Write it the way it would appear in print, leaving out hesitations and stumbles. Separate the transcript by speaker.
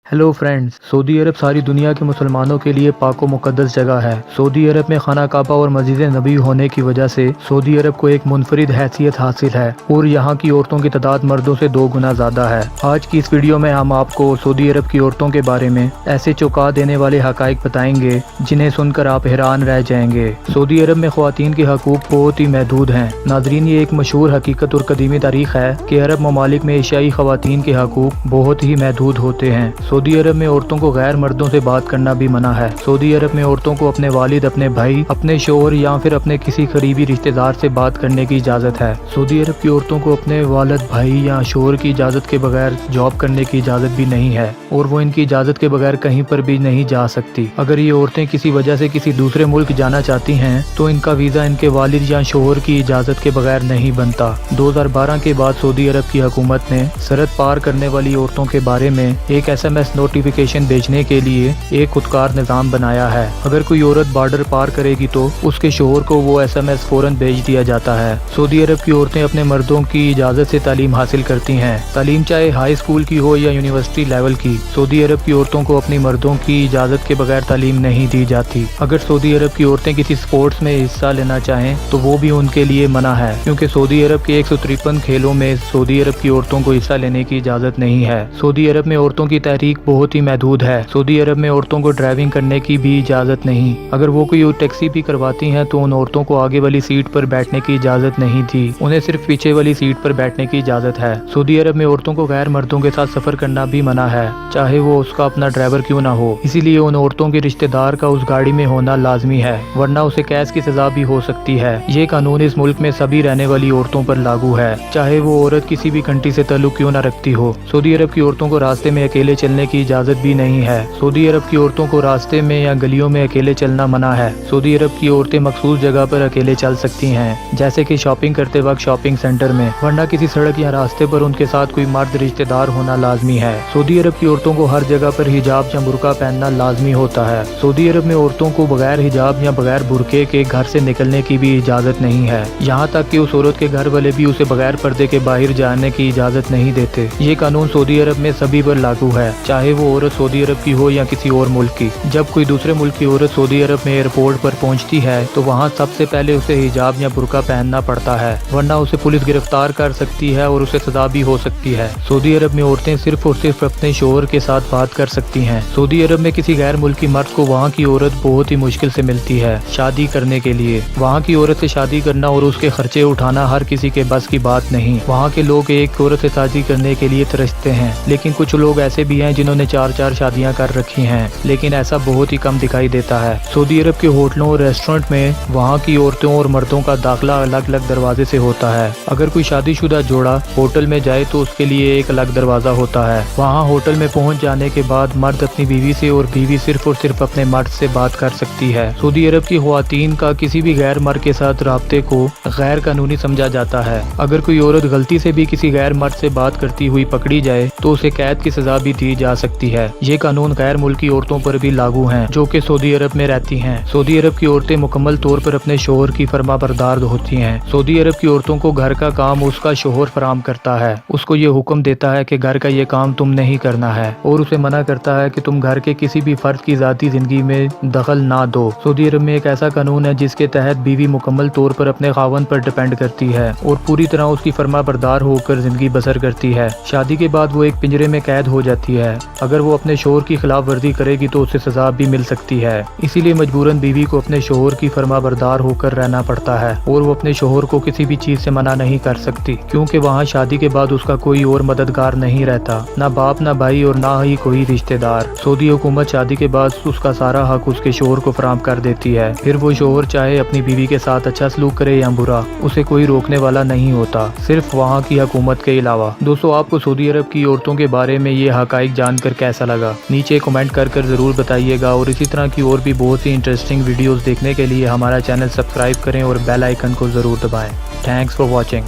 Speaker 1: Hello friends, Saudi अरब सारी दुनिया के मुसलमानों के लिए पाक व मुक़द्दस जगह है। सऊदी अरब में खाना काबा और मस्जिद नबी होने की वजह से सऊदी अरब को एक मुनफरिद हैसियत हासिल है और यहाँ की औरतों की तादाद मर्दों से 2 गुना ज़्यादा है। आज की इस वीडियो में हम आपको सऊदी अरब की औरतों के बारे में ऐसे चौंका देने वाले हक़ाइक़ बताएंगे जिन्हें सुनकर आप हैरान रह जाएंगे। सऊदी अरब में ख़वातीन के हकूक़ बहुत ही महदूद हैं। नाज़रीन, ये एक मशहूर हकीकत और कदीमी तारीख़ है कि अरब ममालिक में एशियाई ख़वातीन के हकूक़ बहुत ही महदूद होते हैं। सऊदी अरब में औरतों को गैर मर्दों से बात करना भी मना है। सऊदी अरब में औरतों को अपने वालिद, अपने भाई, अपने शोहर या फिर अपने किसी करीबी रिश्तेदार से बात करने की इजाज़त है। सऊदी अरब की औरतों को अपने वालिद, भाई या शोहर की इजाज़त के बगैर जॉब करने की इजाज़त भी नहीं है और वो इनकी इजाज़त के बगैर कहीं पर भी नहीं जा सकती। अगर ये औरतें किसी वजह से किसी दूसरे मुल्क जाना चाहती हैं तो इनका वीज़ा इनके वालिद या शोहर की इजाज़त के बगैर नहीं बनता। 2012 के बाद सऊदी अरब की हुकूमत ने सरहद पार करने वाली औरतों के बारे में एक SMS नोटिफिकेशन भेजने के लिए एक खुदकार निज़ाम बनाया है। अगर कोई औरत बॉर्डर पार करेगी तो उसके शोहर को वो SMS फौरन भेज दिया जाता है। सऊदी अरब की औरतें अपने मर्दों की इजाज़त से तालीम हासिल करती हैं, तालीम चाहे हाई स्कूल की हो या यूनिवर्सिटी लेवल की। सऊदी अरब की औरतों को अपनी मर्दों की इजाज़त के बगैर तालीम नहीं दी जाती। अगर सऊदी अरब की औरतें किसी स्पोर्ट्स में हिस्सा लेना चाहें तो वो भी उनके लिए मना है, क्योंकि सऊदी अरब के 153 खेलों में सऊदी अरब की औरतों को हिस्सा लेने की इजाज़त नहीं है। सऊदी अरब में औरतों की तहरीक बहुत ही महदूद है। सऊदी अरब में औरतों को ड्राइविंग करने की भी इजाज़त नहीं। अगर वो कोई टैक्सी भी करवाती हैं तो उन औरतों को आगे वाली सीट पर बैठने की इजाज़त नहीं थी, उन्हें सिर्फ पीछे वाली सीट पर बैठने की इजाज़त है। सऊदी अरब में औरतों को गैर मर्दों के साथ सफ़र करना भी मना है, चाहे वो उसका अपना ड्राइवर क्यों ना हो। इसीलिए उन औरतों के रिश्तेदार का उस गाड़ी में होना लाजमी है, वरना उसे कैद की सज़ा भी हो सकती है। ये कानून इस मुल्क में सभी रहने वाली औरतों पर लागू है, चाहे वो औरत किसी भी कंट्री से ताल्लुक क्यों ना रखती हो। सऊदी अरब की औरतों को रास्ते में अकेले चलने की इजाज़त भी नहीं है। सऊदी अरब की औरतों को रास्ते में या गलियों में अकेले चलना मना है। सऊदी अरब की औरतें मखसूस जगह पर अकेले चल सकती हैं, जैसे कि शॉपिंग करते वक्त शॉपिंग सेंटर में, वरना किसी सड़क या रास्ते पर उनके साथ कोई मर्द रिश्तेदार होना लाजमी है। सऊदी अरब की औरतों को हर जगह पर हिजाब या बुर्का पहनना लाजमी होता है। सऊदी अरब में औरतों को बगैर हिजाब या बगैर बुर्के के घर से निकलने की भी इजाज़त नहीं है। यहाँ तक कि उस औरत के घर वाले भी उसे बगैर पर्दे के बाहर जाने की इजाज़त नहीं देते। ये कानून सऊदी अरब में सभी पर लागू है, चाहे वो औरत सऊदी अरब की हो या किसी और मुल्क की। जब कोई दूसरे मुल्क की औरत सऊदी अरब में एयरपोर्ट पर पहुंचती है तो वहां सबसे पहले उसे हिजाब या बुर्का पहनना पड़ता है, वरना उसे पुलिस गिरफ्तार कर सकती है और उसे सजा भी हो सकती है। सऊदी अरब में औरतें सिर्फ और सिर्फ अपने शोहर के साथ बात कर सकती हैं। सऊदी अरब में किसी गैर मुल्की मर्द को वहाँ की औरत बहुत ही मुश्किल से मिलती है शादी करने के लिए। वहाँ की औरत से शादी करना और उसके खर्चे उठाना हर किसी के बस की बात नहीं। वहाँ के लोग एक औरत से शादी करने के लिए तरसते हैं, लेकिन कुछ लोग ऐसे भी हैं जिन्होंने 4-4 शादियां कर रखी हैं, लेकिन ऐसा बहुत ही कम दिखाई देता है। सऊदी अरब के होटलों और रेस्टोरेंट में वहाँ की औरतों और मर्दों का दाखिला अलग अलग दरवाजे से होता है। अगर कोई शादीशुदा जोड़ा होटल में जाए तो उसके लिए एक अलग दरवाजा होता है। वहाँ होटल में पहुँच जाने के बाद मर्द अपनी बीवी से और बीवी सिर्फ और सिर्फ अपने मर्द से बात कर सकती है। सऊदी अरब की ख़वातीन का किसी भी गैर मर्द के साथ राब्ते को गैर कानूनी समझा जाता है। अगर कोई औरत गलती से भी किसी गैर मर्द से बात करती हुई पकड़ी जाए तो उसे कैद की सजा भी दी जा सकती है। ये कानून गैर मुल्की औरतों पर भी लागू हैं जो कि सऊदी अरब में रहती हैं। सऊदी अरब की औरतें मुकम्मल तौर पर अपने शोहर की फरमाबरदार होती हैं। सऊदी अरब की औरतों को घर का काम उसका शोहर फराम करता है। उसको ये हुक्म देता है कि घर का ये काम तुम नहीं करना है और उसे मना करता है कि तुम घर के किसी भी फर्द की ज़ाती जिंदगी में दखल ना दो। सऊदी अरब में एक ऐसा कानून है जिसके तहत बीवी मुकम्मल तौर पर अपने खावन पर डिपेंड करती है और पूरी तरह उसकी फरमाबरदार होकर जिंदगी बसर करती है। शादी के बाद वो एक पिंजरे में कैद हो जाती है। अगर वो अपने शोहर की खिलाफ वर्जी करेगी तो उसे सजा भी मिल सकती है। इसीलिए मजबूरन बीवी को अपने शोहर की फरमाबरदार होकर रहना पड़ता है और वो अपने शोहर को किसी भी चीज से मना नहीं कर सकती, क्योंकि वहाँ शादी के बाद उसका कोई और मददगार नहीं रहता, ना बाप, ना भाई और ना ही कोई रिश्तेदार। सऊदी हुकूमत शादी के बाद उसका सारा हक उसके शोहर को फराम कर देती है। फिर वो शोहर चाहे अपनी बीवी के साथ अच्छा सलूक करे या बुरा, उसे कोई रोकने वाला नहीं होता, सिर्फ वहाँ की हुकूमत के अलावा। दोस्तों, आपको सऊदी अरब की औरतों के बारे में ये हक़ाइक़ जानकर कैसा लगा, नीचे कमेंट कर ज़रूर बताइएगा। और इसी तरह की और भी बहुत सी इंटरेस्टिंग वीडियोस देखने के लिए हमारा चैनल सब्सक्राइब करें और बेल आइकन को ज़रूर दबाएं। Thanks for watching.